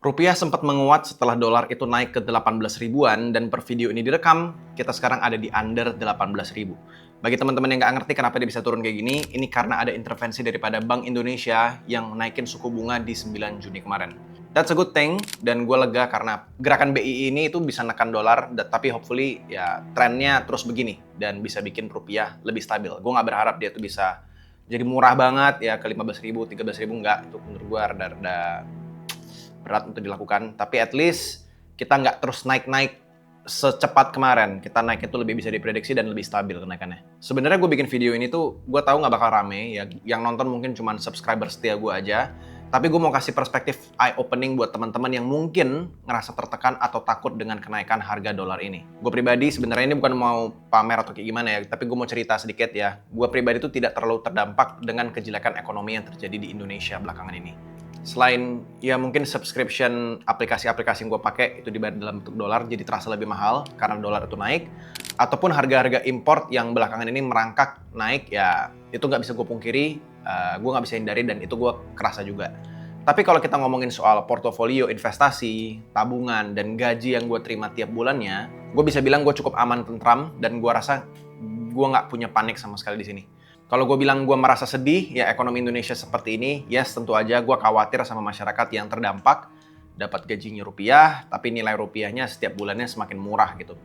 Rupiah sempat menguat setelah dolar itu naik ke 18 ribuan dan per video ini direkam, kita sekarang ada di under 18 ribu. Bagi teman-teman yang nggak ngerti kenapa dia bisa turun kayak gini, ini karena ada intervensi daripada Bank Indonesia yang naikin suku bunga di 9 Juni kemarin. That's a good thing, dan gue lega karena gerakan BI ini itu bisa nekan dolar, tapi hopefully ya trennya terus begini dan bisa bikin rupiah lebih stabil. Gue nggak berharap dia tuh bisa jadi murah banget ya ke 15 ribu, 13 ribu, nggak. Itu menurut gue rada berat untuk dilakukan, tapi at least kita nggak terus naik-naik secepat kemarin. Kita naik itu lebih bisa diprediksi dan lebih stabil kenaikannya. Sebenarnya gue bikin video ini tuh, gue tahu nggak bakal rame, ya yang nonton mungkin cuma subscriber setia gue aja, tapi gue mau kasih perspektif eye-opening buat teman-teman yang mungkin ngerasa tertekan atau takut dengan kenaikan harga dolar ini. Gue pribadi sebenarnya ini bukan mau pamer atau kayak gimana ya, tapi gue mau cerita sedikit ya. Gue pribadi tuh tidak terlalu terdampak dengan kejelekan ekonomi yang terjadi di Indonesia belakangan ini. Selain ya mungkin subscription aplikasi-aplikasi yang gue pakai itu dibayar dalam bentuk dolar, jadi terasa lebih mahal karena dolar itu naik, ataupun harga-harga import yang belakangan ini merangkak naik, ya itu nggak bisa gue pungkiri, gue nggak bisa hindari dan itu gue kerasa juga. Tapi kalau kita ngomongin soal portofolio investasi, tabungan, dan gaji yang gue terima tiap bulannya, gue bisa bilang gue cukup aman, tentram, dan gue rasa gue nggak punya panik sama sekali di sini. Kalau gue bilang gue merasa sedih, ya ekonomi Indonesia seperti ini, yes tentu aja gue khawatir sama masyarakat yang terdampak, dapat gajinya rupiah, tapi nilai rupiahnya setiap bulannya semakin murah gitu.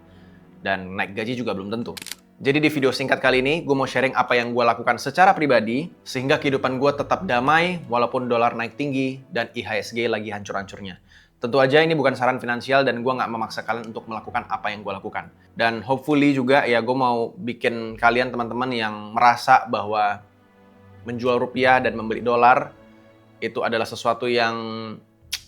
Dan naik gaji juga belum tentu. Jadi di video singkat kali ini, gue mau sharing apa yang gue lakukan secara pribadi, sehingga kehidupan gue tetap damai, walaupun dolar naik tinggi, dan IHSG lagi hancur-hancurnya. Tentu aja ini bukan saran finansial dan gue nggak memaksa kalian untuk melakukan apa yang gue lakukan. Dan hopefully juga ya gue mau bikin kalian teman-teman yang merasa bahwa menjual rupiah dan membeli dolar itu adalah sesuatu yang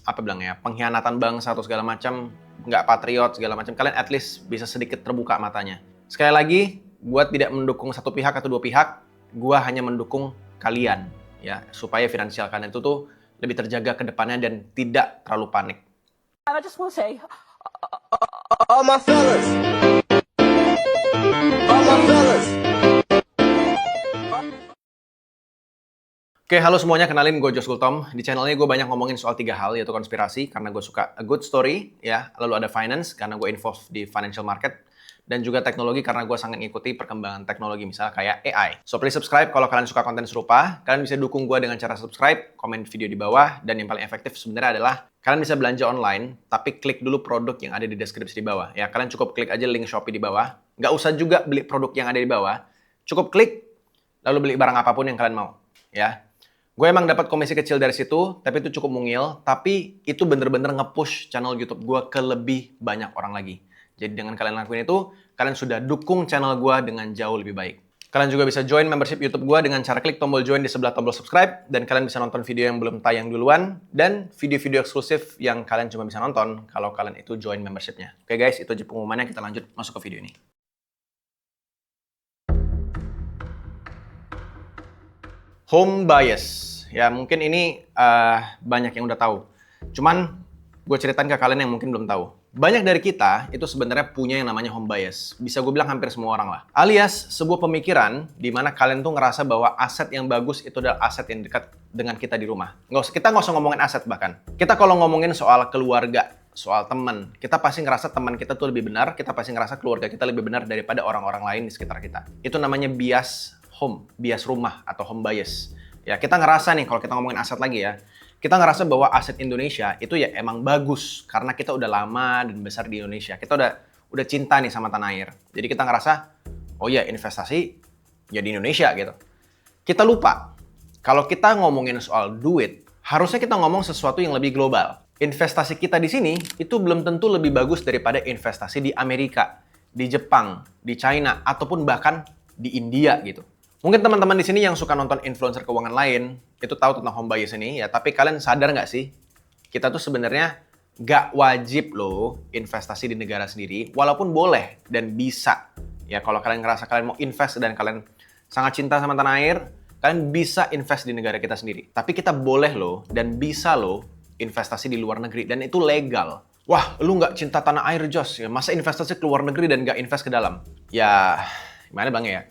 apa bilang ya, pengkhianatan bangsa atau segala macam, nggak patriot segala macam. Kalian at least bisa sedikit terbuka matanya. Sekali lagi, gue tidak mendukung satu pihak atau dua pihak, gue hanya mendukung kalian ya supaya finansial kalian itu tuh lebih terjaga ke depannya dan tidak terlalu panik. I just want to say, All my fellas. All my fellas. Oke, halo semuanya, kenalin gue Josh Gultom. Di channel ini gue banyak ngomongin soal 3 hal, yaitu konspirasi, karena gue suka a good story, ya. Lalu ada finance, karena gue involved di financial market. Dan juga teknologi, karena gue sangat ngikuti perkembangan teknologi, misalnya kayak AI. So, please subscribe kalau kalian suka konten serupa. Kalian bisa dukung gue dengan cara subscribe, komen video di bawah, dan yang paling efektif sebenarnya adalah kalian bisa belanja online, tapi klik dulu produk yang ada di deskripsi di bawah. Ya, kalian cukup klik aja link Shopee di bawah. Nggak usah juga beli produk yang ada di bawah. Cukup klik, lalu beli barang apapun yang kalian mau. Ya. Gue emang dapat komisi kecil dari situ, tapi itu cukup mungil. Tapi itu bener-bener nge-push channel YouTube gue ke lebih banyak orang lagi. Jadi dengan kalian lakuin itu, kalian sudah dukung channel gue dengan jauh lebih baik. Kalian juga bisa join membership YouTube gue dengan cara klik tombol join di sebelah tombol subscribe, dan kalian bisa nonton video yang belum tayang duluan, dan video-video eksklusif yang kalian cuma bisa nonton kalau kalian itu join membershipnya. Oke guys, itu aja pengumumannya, kita lanjut masuk ke video ini. Home bias. Ya mungkin ini banyak yang udah tahu. Cuman gue ceritain ke kalian yang mungkin belum tahu. Banyak dari kita itu sebenarnya punya yang namanya home bias. Bisa gue bilang hampir semua orang lah. Alias sebuah pemikiran di mana kalian tuh ngerasa bahwa aset yang bagus itu adalah aset yang dekat dengan kita di rumah. Kita nggak usah ngomongin aset bahkan. Kita kalau ngomongin soal keluarga, soal teman, kita pasti ngerasa teman kita tuh lebih benar, kita pasti ngerasa keluarga kita lebih benar daripada orang-orang lain di sekitar kita. Itu namanya bias home, bias rumah atau home bias. Ya, kita ngerasa nih kalau kita ngomongin aset lagi ya, kita ngerasa bahwa aset Indonesia itu ya emang bagus karena kita udah lama dan besar di Indonesia. Kita udah cinta nih sama tanah air. Jadi kita ngerasa, oh ya investasi ya di Indonesia gitu. Kita lupa, kalau kita ngomongin soal duit, harusnya kita ngomong sesuatu yang lebih global. Investasi kita di sini itu belum tentu lebih bagus daripada investasi di Amerika, di Jepang, di China, ataupun bahkan di India gitu. Mungkin teman-teman di sini yang suka nonton influencer keuangan lain, itu tahu tentang home bias ini, ya. Tapi kalian sadar nggak sih, kita tuh sebenarnya nggak wajib loh investasi di negara sendiri, walaupun boleh dan bisa. Ya, kalau kalian ngerasa kalian mau invest dan kalian sangat cinta sama tanah air, kalian bisa invest di negara kita sendiri. Tapi kita boleh loh dan bisa loh investasi di luar negeri, dan itu legal. Wah, lu nggak cinta tanah air, Josh? Ya, masa investasi ke luar negeri dan nggak invest ke dalam? Ya, gimana bang ya?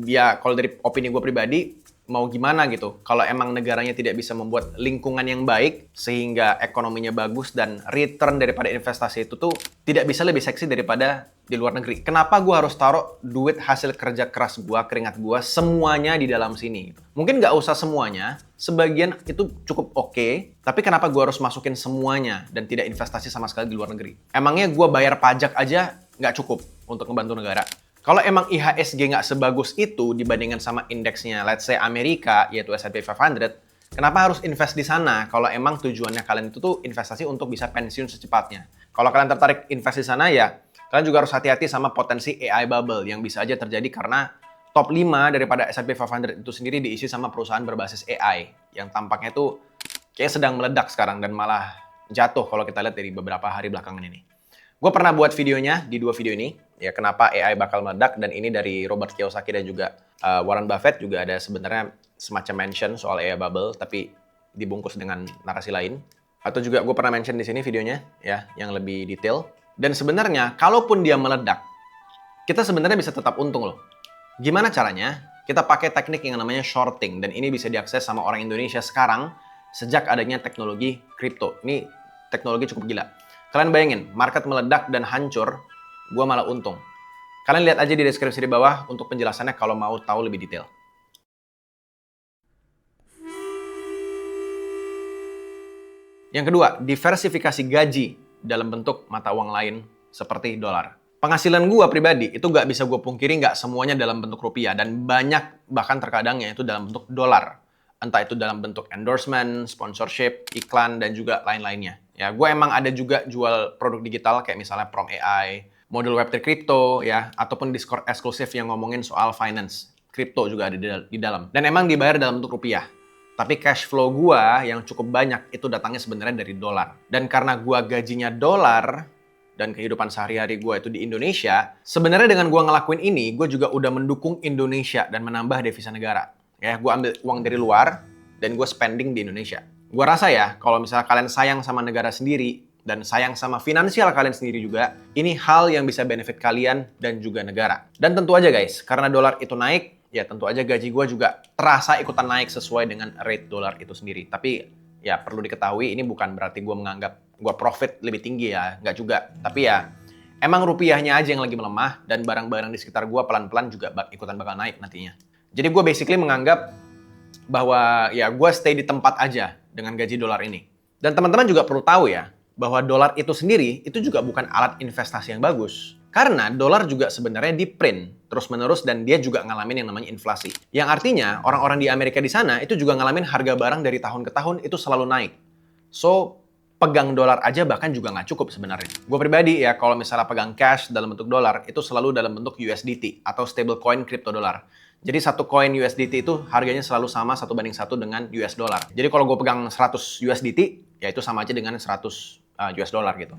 Ya, kalau dari opini gue pribadi, mau gimana gitu. Kalau emang negaranya tidak bisa membuat lingkungan yang baik sehingga ekonominya bagus dan return daripada investasi itu tuh tidak bisa lebih seksi daripada di luar negeri. Kenapa gue harus taruh duit hasil kerja keras gue, keringat gue, semuanya di dalam sini? Mungkin nggak usah semuanya, sebagian itu cukup oke, tapi kenapa gue harus masukin semuanya dan tidak investasi sama sekali di luar negeri? Emangnya gue bayar pajak aja nggak cukup untuk membantu negara? Kalau emang IHSG nggak sebagus itu dibandingkan sama indeksnya, let's say Amerika, yaitu S&P 500, kenapa harus invest di sana kalau emang tujuannya kalian itu tuh investasi untuk bisa pensiun secepatnya? Kalau kalian tertarik invest di sana ya, kalian juga harus hati-hati sama potensi AI bubble yang bisa aja terjadi karena top 5 daripada S&P 500 itu sendiri diisi sama perusahaan berbasis AI yang tampaknya tuh kayak sedang meledak sekarang dan malah jatuh kalau kita lihat dari beberapa hari belakangan ini. Gue pernah buat videonya di 2 video ini, ya kenapa AI bakal meledak, dan ini dari Robert Kiyosaki dan juga Warren Buffett juga ada sebenarnya semacam mention soal AI bubble, tapi dibungkus dengan narasi lain. Atau juga gue pernah mention di sini videonya, ya, yang lebih detail. Dan sebenarnya, kalaupun dia meledak, kita sebenarnya bisa tetap untung loh. Gimana caranya? Kita pakai teknik yang namanya shorting, dan ini bisa diakses sama orang Indonesia sekarang sejak adanya teknologi kripto. Ini teknologi cukup gila. Kalian bayangin, market meledak dan hancur, gue malah untung. Kalian lihat aja di deskripsi di bawah untuk penjelasannya kalau mau tahu lebih detail. Yang kedua, diversifikasi gaji dalam bentuk mata uang lain seperti dolar. Penghasilan gue pribadi itu nggak bisa gue pungkiri nggak semuanya dalam bentuk rupiah, dan banyak bahkan terkadangnya itu dalam bentuk dolar. Entah itu dalam bentuk endorsement, sponsorship, iklan, dan juga lain-lainnya. Ya, gue emang ada juga jual produk digital kayak misalnya Prom AI, model Web3 crypto, ya, ataupun Discord eksklusif yang ngomongin soal finance. Crypto juga ada di dalam. Dan emang dibayar dalam bentuk rupiah. Tapi cash flow gue yang cukup banyak itu datangnya sebenarnya dari dolar. Dan karena gue gajinya dolar dan kehidupan sehari-hari gue itu di Indonesia, sebenarnya dengan gue ngelakuin ini, gue juga udah mendukung Indonesia dan menambah devisa negara. Ya, gue ambil uang dari luar dan gue spending di Indonesia. Gue rasa ya, kalau misalnya kalian sayang sama negara sendiri dan sayang sama finansial kalian sendiri juga, ini hal yang bisa benefit kalian dan juga negara. Dan tentu aja guys, karena dolar itu naik, ya tentu aja gaji gue juga terasa ikutan naik sesuai dengan rate dolar itu sendiri. Tapi ya perlu diketahui, ini bukan berarti gue menganggap gue profit lebih tinggi ya, nggak juga. Tapi ya emang rupiahnya aja yang lagi melemah dan barang-barang di sekitar gue pelan-pelan juga ikutan bakal naik nantinya. Jadi gue basically menganggap bahwa ya gue stay di tempat aja dengan gaji dolar ini. Dan teman-teman juga perlu tahu ya, bahwa dolar itu sendiri itu juga bukan alat investasi yang bagus. Karena dolar juga sebenarnya di-print terus-menerus dan dia juga ngalamin yang namanya inflasi. Yang artinya orang-orang di Amerika di sana itu juga ngalamin harga barang dari tahun ke tahun itu selalu naik. So, pegang dolar aja bahkan juga nggak cukup sebenarnya. Gue pribadi ya, kalau misalnya pegang cash dalam bentuk dolar, itu selalu dalam bentuk USDT atau stable coin crypto dolar. Jadi satu koin USDT itu harganya selalu sama 1:1 dengan US dollar. Jadi kalau gue pegang 100 USDT, ya itu sama aja dengan 100 US dollar gitu.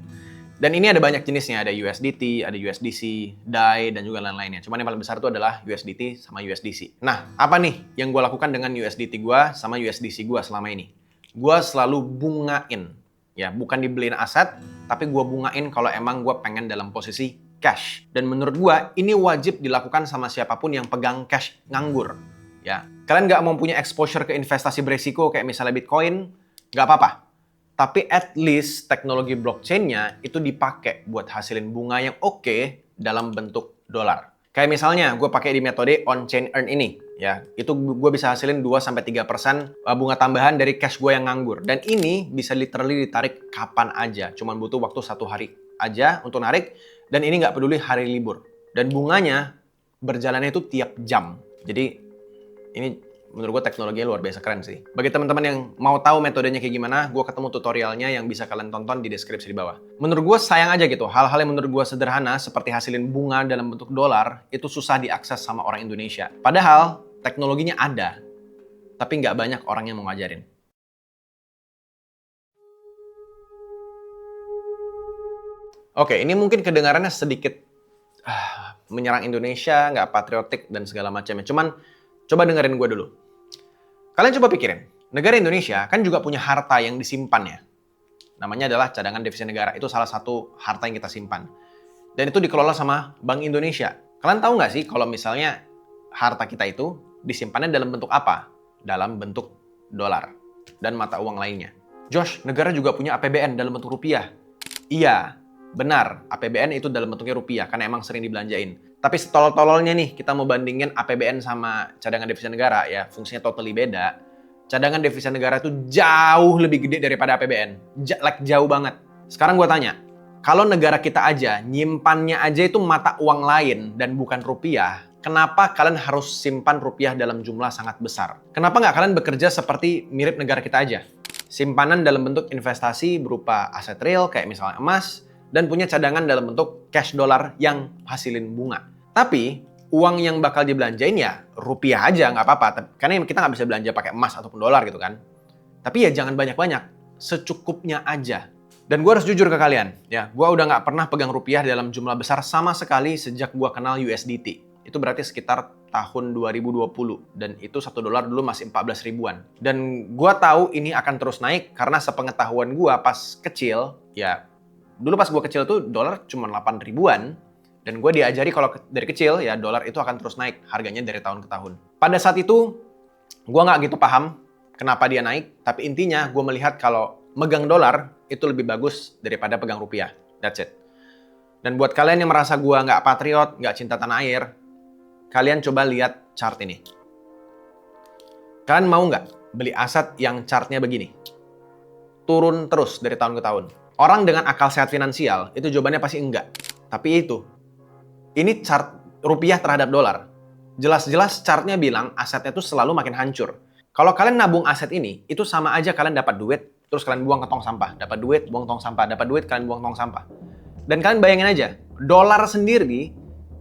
Dan ini ada banyak jenisnya, ada USDT, ada USDC, DAI, dan juga lain-lainnya. Cuman yang paling besar itu adalah USDT sama USDC. Nah, apa nih yang gue lakukan dengan USDT gue sama USDC gue selama ini? Gue selalu bungain. Ya, bukan dibeliin aset, tapi gue bungain kalau emang gue pengen dalam posisi cash. Dan menurut gue, ini wajib dilakukan sama siapapun yang pegang cash nganggur. Ya, kalian nggak mau punya exposure ke investasi beresiko kayak misalnya Bitcoin, nggak apa-apa. Tapi at least teknologi blockchain-nya itu dipakai buat hasilin bunga yang oke dalam bentuk dolar. Kayak misalnya gue pakai di metode on-chain earn ini. Ya, itu gue bisa hasilin 2-3% bunga tambahan dari cash gue yang nganggur. Dan ini bisa literally ditarik kapan aja. Cuman butuh waktu 1 hari aja untuk narik. Dan ini nggak peduli hari libur. Dan bunganya berjalannya itu tiap jam. Jadi ini menurut gue teknologinya luar biasa keren sih. Bagi teman-teman yang mau tahu metodenya kayak gimana, gue ketemu tutorialnya yang bisa kalian tonton di deskripsi di bawah. Menurut gue sayang aja gitu, hal-hal yang menurut gue sederhana seperti hasilin bunga dalam bentuk dolar, itu susah diakses sama orang Indonesia. Padahal teknologinya ada, tapi nggak banyak orang yang mau ngajarin. Oke, ini mungkin kedengarannya sedikit menyerang Indonesia, nggak patriotik, dan segala macamnya. Cuman, coba dengerin gue dulu. Kalian coba pikirin, negara Indonesia kan juga punya harta yang disimpan ya. Namanya adalah cadangan devisa negara. Itu salah satu harta yang kita simpan. Dan itu dikelola sama Bank Indonesia. Kalian tahu nggak sih kalau misalnya harta kita itu disimpannya dalam bentuk apa? dalam bentuk dolar dan mata uang lainnya. Josh, negara juga punya APBN dalam bentuk rupiah. Iya, benar. APBN itu dalam bentuknya rupiah karena emang sering dibelanjain. Tapi setolol-tololnya nih, kita mau bandingin APBN sama cadangan devisa negara ya, fungsinya totally beda. Cadangan devisa negara itu jauh lebih gede daripada APBN. Jauh banget. Sekarang gue tanya, kalau negara kita aja, nyimpannya aja itu mata uang lain dan bukan rupiah, kenapa kalian harus simpan rupiah dalam jumlah sangat besar? Kenapa nggak kalian bekerja seperti mirip negara kita aja? Simpanan dalam bentuk investasi berupa aset real kayak misalnya emas, dan punya cadangan dalam bentuk cash dolar yang hasilin bunga. Tapi uang yang bakal dibelanjain ya rupiah aja, nggak apa-apa. Karena kita nggak bisa belanja pakai emas ataupun dolar gitu kan. Tapi ya jangan banyak-banyak, secukupnya aja. Dan gue harus jujur ke kalian, ya, gue udah nggak pernah pegang rupiah dalam jumlah besar sama sekali sejak gue kenal USDT. Itu berarti sekitar tahun 2020. Dan itu 1 dolar dulu masih 14 ribuan. Dan gue tahu ini akan terus naik karena sepengetahuan gue pas kecil, ya, dulu pas gue kecil tuh dolar cuma 8 ribuan. Dan gue diajari kalau dari kecil, ya, dolar itu akan terus naik harganya dari tahun ke tahun. Pada saat itu, gue nggak gitu paham kenapa dia naik. Tapi intinya gue melihat kalau megang dolar itu lebih bagus daripada pegang rupiah. That's it. Dan buat kalian yang merasa gue nggak patriot, nggak cinta tanah air, kalian coba lihat chart ini. Kalian mau nggak beli aset yang chartnya begini? Turun terus dari tahun ke tahun. Orang dengan akal sehat finansial, itu jawabannya pasti enggak. Tapi ini chart rupiah terhadap dolar. Jelas-jelas chartnya bilang asetnya tuh selalu makin hancur. Kalau kalian nabung aset ini, itu sama aja kalian dapat duit, terus kalian buang ke tong sampah. Dapat duit, buang tong sampah. Dapat duit, kalian buang tong sampah. Dan kalian bayangin aja, dolar sendiri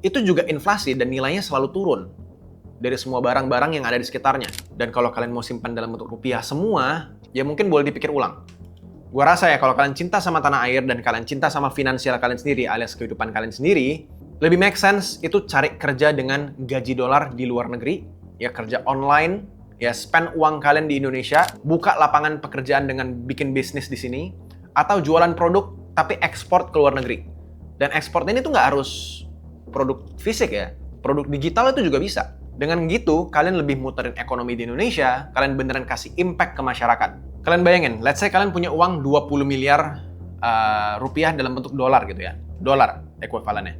itu juga inflasi dan nilainya selalu turun dari semua barang-barang yang ada di sekitarnya. Dan kalau kalian mau simpan dalam bentuk rupiah semua, ya mungkin boleh dipikir ulang. Gua rasa ya kalau kalian cinta sama tanah air dan kalian cinta sama finansial kalian sendiri alias kehidupan kalian sendiri, lebih make sense itu cari kerja dengan gaji dolar di luar negeri, ya kerja online, ya spend uang kalian di Indonesia, buka lapangan pekerjaan dengan bikin bisnis di sini, atau jualan produk tapi ekspor ke luar negeri. Dan ekspor ini tuh nggak harus produk fisik ya, produk digital itu juga bisa. Dengan gitu, kalian lebih muterin ekonomi di Indonesia, kalian beneran kasih impact ke masyarakat. Kalian bayangin, let's say kalian punya uang 20 miliar rupiah dalam bentuk dolar gitu ya. Dolar ekuivalennya.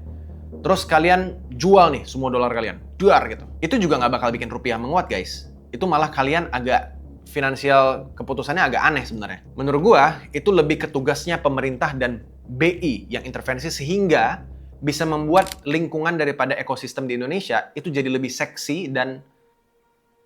Terus kalian jual nih semua dolar kalian. Duar gitu. Itu juga nggak bakal bikin rupiah menguat guys. Itu malah kalian agak finansial keputusannya agak aneh sebenarnya. Menurut gua, itu lebih ke tugasnya pemerintah dan BI yang intervensi sehingga bisa membuat lingkungan daripada ekosistem di Indonesia itu jadi lebih seksi dan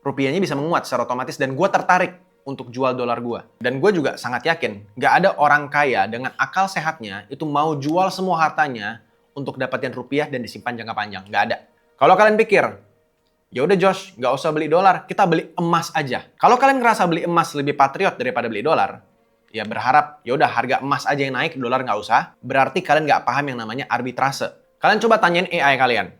rupiahnya bisa menguat secara otomatis. Dan gue tertarik untuk jual dolar gue. Dan gue juga sangat yakin nggak ada orang kaya dengan akal sehatnya itu mau jual semua hartanya untuk dapetin rupiah dan disimpan jangka panjang. Nggak ada. Kalau kalian pikir, ya udah Josh, nggak usah beli dolar, kita beli emas aja. Kalau kalian ngerasa beli emas lebih patriot daripada beli dolar, ya berharap ya udah harga emas aja yang naik, dolar nggak usah. Berarti kalian nggak paham yang namanya arbitrase. Kalian coba tanyain AI kalian.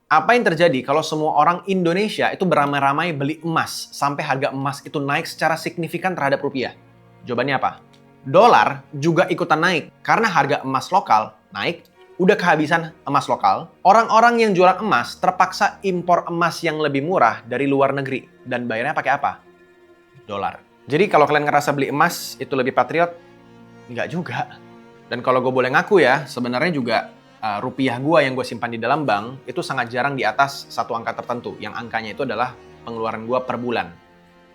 Apa yang terjadi kalau semua orang Indonesia itu beramai-ramai beli emas sampai harga emas itu naik secara signifikan terhadap rupiah? Jawabannya apa? Dolar juga ikutan naik karena harga emas lokal naik. Udah kehabisan emas lokal, orang-orang yang jualan emas terpaksa impor emas yang lebih murah dari luar negeri. Dan bayarnya pakai apa? Dolar. Jadi kalau kalian ngerasa beli emas itu lebih patriot, nggak juga. Dan kalau gue boleh ngaku ya, sebenarnya juga rupiah gue yang gue simpan di dalam bank itu sangat jarang di atas satu angka tertentu. Yang angkanya itu adalah pengeluaran gue per bulan.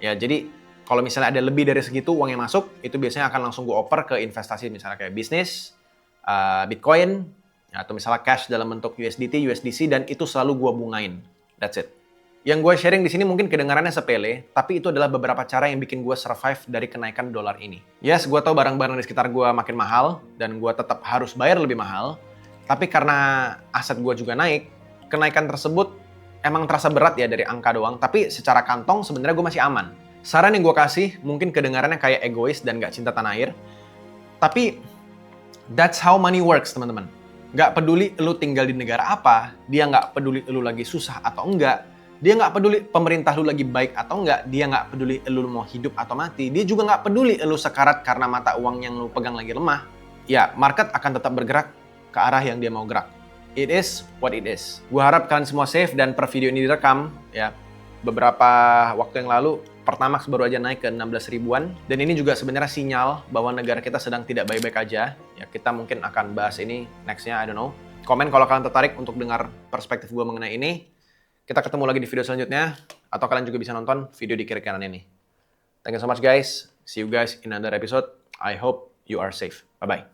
Ya, jadi kalau misalnya ada lebih dari segitu uang yang masuk, itu biasanya akan langsung gue oper ke investasi misalnya kayak bisnis, Bitcoin, atau misalnya cash dalam bentuk USDT, USDC, dan itu selalu gue bungain. That's it. Yang gue sharing di sini mungkin kedengarannya sepele, tapi itu adalah beberapa cara yang bikin gue survive dari kenaikan dolar ini. Yes, gue tahu barang-barang di sekitar gue makin mahal, dan gue tetap harus bayar lebih mahal, tapi karena aset gue juga naik, kenaikan tersebut emang terasa berat ya dari angka doang, tapi secara kantong sebenarnya gue masih aman. Saran yang gue kasih mungkin kedengarannya kayak egois dan gak cinta tanah air, tapi that's how money works, teman-teman. Gak peduli lu tinggal di negara apa, dia gak peduli lu lagi susah atau enggak, dia gak peduli pemerintah lu lagi baik atau enggak, dia gak peduli lu mau hidup atau mati, dia juga gak peduli lu sekarat karena mata uang yang lu pegang lagi lemah. Ya, market akan tetap bergerak ke arah yang dia mau gerak. It is what it is. Gue harap kalian semua safe dan per video ini direkam, ya, beberapa waktu yang lalu Pertamax baru aja naik ke 16 ribuan, dan ini juga sebenarnya sinyal bahwa negara kita sedang tidak baik-baik aja. Ya, kita mungkin akan bahas ini next-nya, I don't know. Komen kalau kalian tertarik untuk dengar perspektif gue mengenai ini. Kita ketemu lagi di video selanjutnya, atau kalian juga bisa nonton video di kiri kanan ini. Thank you so much guys. See you guys in another episode. I hope you are safe. Bye-bye.